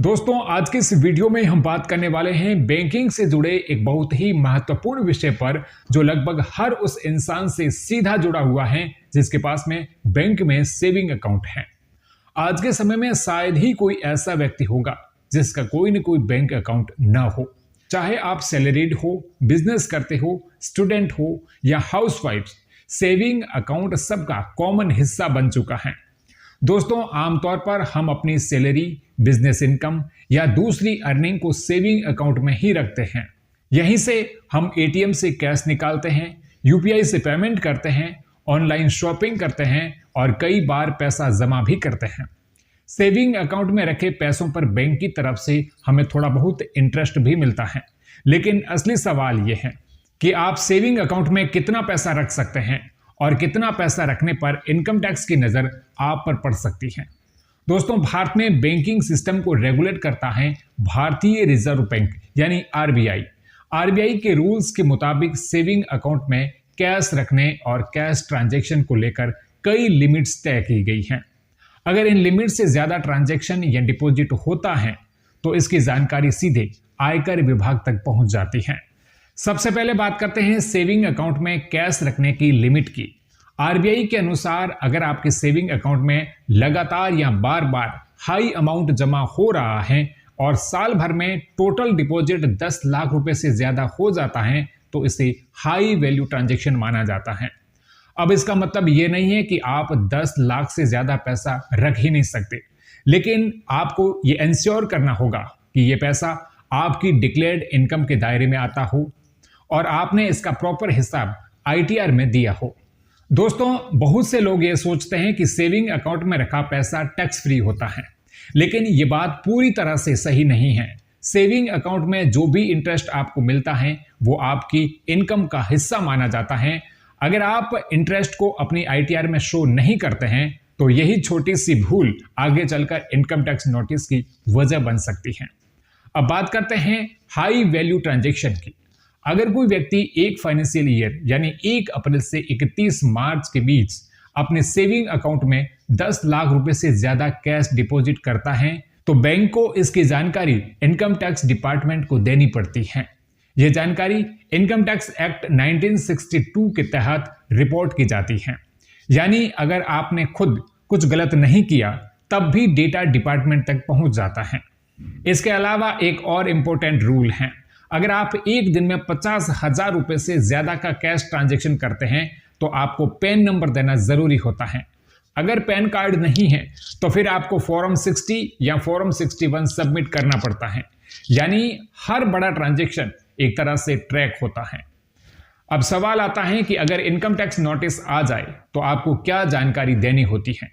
दोस्तों, आज के इस वीडियो में हम बात करने वाले हैं बैंकिंग से जुड़े एक बहुत ही महत्वपूर्ण विषय पर, जो लगभग हर उस इंसान से सीधा जुड़ा हुआ है जिसके पास में बैंक में सेविंग अकाउंट है। आज के समय में शायद ही कोई ऐसा व्यक्ति होगा जिसका कोई न कोई बैंक अकाउंट ना हो। चाहे आप सैलरीड हो, बिजनेस करते हो, स्टूडेंट हो या हाउसवाइफ, सेविंग अकाउंट सबका कॉमन हिस्सा बन चुका है। दोस्तों, आमतौर पर हम अपनी सैलरी, बिजनेस इनकम या दूसरी अर्निंग को सेविंग अकाउंट में ही रखते हैं। यहीं से हम एटीएम से कैश निकालते हैं, यूपीआई से पेमेंट करते हैं, ऑनलाइन शॉपिंग करते हैं और कई बार पैसा जमा भी करते हैं। सेविंग अकाउंट में रखे पैसों पर बैंक की तरफ से हमें थोड़ा बहुत इंटरेस्ट भी मिलता है, लेकिन असली सवाल यह है कि आप सेविंग अकाउंट में कितना पैसा रख सकते हैं और कितना पैसा रखने पर इनकम टैक्स की नजर आप पर पड़ सकती है। दोस्तों, भारत में बैंकिंग सिस्टम को रेगुलेट करता है भारतीय रिजर्व बैंक यानी आरबीआई। आरबीआई के रूल्स के मुताबिक सेविंग अकाउंट में कैश रखने और कैश ट्रांजैक्शन को लेकर कई लिमिट्स तय की गई हैं। अगर इन लिमिट से ज्यादा ट्रांजैक्शन या डिपॉजिट होता है तो इसकी जानकारी सीधे आयकर विभाग तक पहुंच जाती है। सबसे पहले बात करते हैं सेविंग अकाउंट में कैश रखने की लिमिट की। आरबीआई के अनुसार अगर आपके सेविंग अकाउंट में लगातार या बार बार हाई अमाउंट जमा हो रहा है और साल भर में टोटल डिपॉजिट 10 लाख रुपए से ज्यादा हो जाता है तो इसे हाई वैल्यू ट्रांजैक्शन माना जाता है। अब इसका मतलब यह नहीं है कि आप 10 लाख से ज्यादा पैसा रख ही नहीं सकते, लेकिन आपको यह इंश्योर करना होगा कि यह पैसा आपकी डिक्लेयर्ड इनकम के दायरे में आता हो और आपने इसका प्रॉपर हिसाब आईटीआर में दिया हो। दोस्तों, बहुत से लोग ये सोचते हैं कि सेविंग अकाउंट में रखा पैसा टैक्स फ्री होता है, लेकिन ये बात पूरी तरह से सही नहीं है। सेविंग अकाउंट में जो भी इंटरेस्ट आपको मिलता है वो आपकी इनकम का हिस्सा माना जाता है। अगर आप इंटरेस्ट को अपनी आईटीआर में शो नहीं करते हैं तो यही छोटी सी भूल आगे चलकर इनकम टैक्स नोटिस की वजह बन सकती है। अब बात करते हैं हाई वैल्यू ट्रांजैक्शन की। अगर कोई व्यक्ति एक फाइनेंशियल ईयर यानी 1 अप्रैल से 31 मार्च के बीच अपने सेविंग अकाउंट में 10 लाख रुपए से ज्यादा कैश डिपॉजिट करता है तो बैंक को इसकी जानकारी इनकम टैक्स डिपार्टमेंट को देनी पड़ती है। यह जानकारी इनकम टैक्स एक्ट 1962 के तहत रिपोर्ट की जाती है। यानी अगर आपने खुद कुछ गलत नहीं किया तब भी डेटा डिपार्टमेंट तक पहुंच जाता है। इसके अलावा एक और इंपॉर्टेंट रूल है। अगर आप एक दिन में 50,000 रुपए से ज्यादा का कैश ट्रांजैक्शन करते हैं तो आपको पैन नंबर देना जरूरी होता है। अगर पैन कार्ड नहीं है तो फिर आपको फॉर्म 60 या फॉर्म 61 सबमिट करना पड़ता है। यानी हर बड़ा ट्रांजैक्शन एक तरह से ट्रैक होता है। अब सवाल आता है कि अगर इनकम टैक्स नोटिस आ जाए तो आपको क्या जानकारी देनी होती है।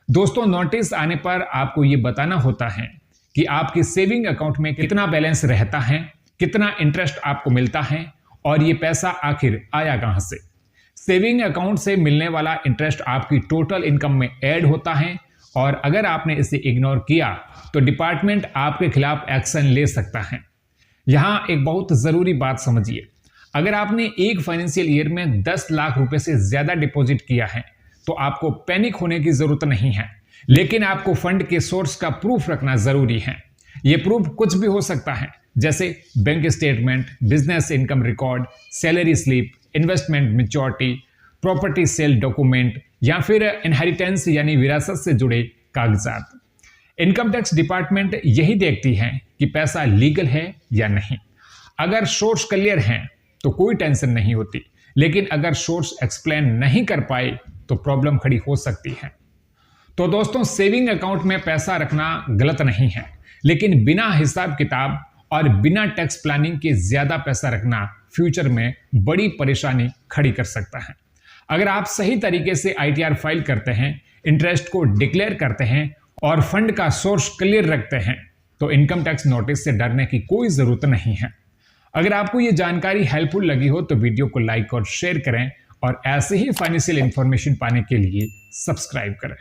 दोस्तों, नोटिस आने पर आपको यह बताना होता है कि आपके सेविंग अकाउंट में कितना बैलेंस रहता है, कितना इंटरेस्ट आपको मिलता है और ये पैसा आखिर आया कहां से। सेविंग अकाउंट से मिलने वाला इंटरेस्ट आपकी टोटल इनकम में ऐड होता है और अगर आपने इसे इग्नोर किया तो डिपार्टमेंट आपके खिलाफ एक्शन ले सकता है। यहां एक बहुत जरूरी बात समझिए। अगर आपने एक फाइनेंशियल ईयर में 10 लाख रुपए से ज्यादा डिपॉजिट किया है तो आपको पैनिक होने की जरूरत नहीं है, लेकिन आपको फंड के सोर्स का प्रूफ रखना जरूरी है। यह प्रूफ कुछ भी हो सकता है, जैसे bank statement, business income record, salary slip, investment maturity, property sale document या फिर इनहेरिटेंस यानी विरासत से जुड़े कागजात। इनकम टैक्स डिपार्टमेंट यही देखती है कि पैसा लीगल है या नहीं। अगर सोर्स क्लियर है तो कोई टेंशन नहीं होती, लेकिन अगर सोर्स एक्सप्लेन नहीं कर पाए तो प्रॉब्लम खड़ी हो सकती है। तो दोस्तों, सेविंग अकाउंट में पैसा रखना गलत नहीं है, लेकिन बिना हिसाब किताब और बिना टैक्स प्लानिंग के ज्यादा पैसा रखना फ्यूचर में बड़ी परेशानी खड़ी कर सकता है। अगर आप सही तरीके से आईटीआर फाइल करते हैं, इंटरेस्ट को डिक्लेयर करते हैं और फंड का सोर्स क्लियर रखते हैं तो इनकम टैक्स नोटिस से डरने की कोई जरूरत नहीं है। अगर आपको यह जानकारी हेल्पफुल लगी हो तो वीडियो को लाइक और शेयर करें और ऐसे ही फाइनेंशियल इंफॉर्मेशन पाने के लिए सब्सक्राइब करें।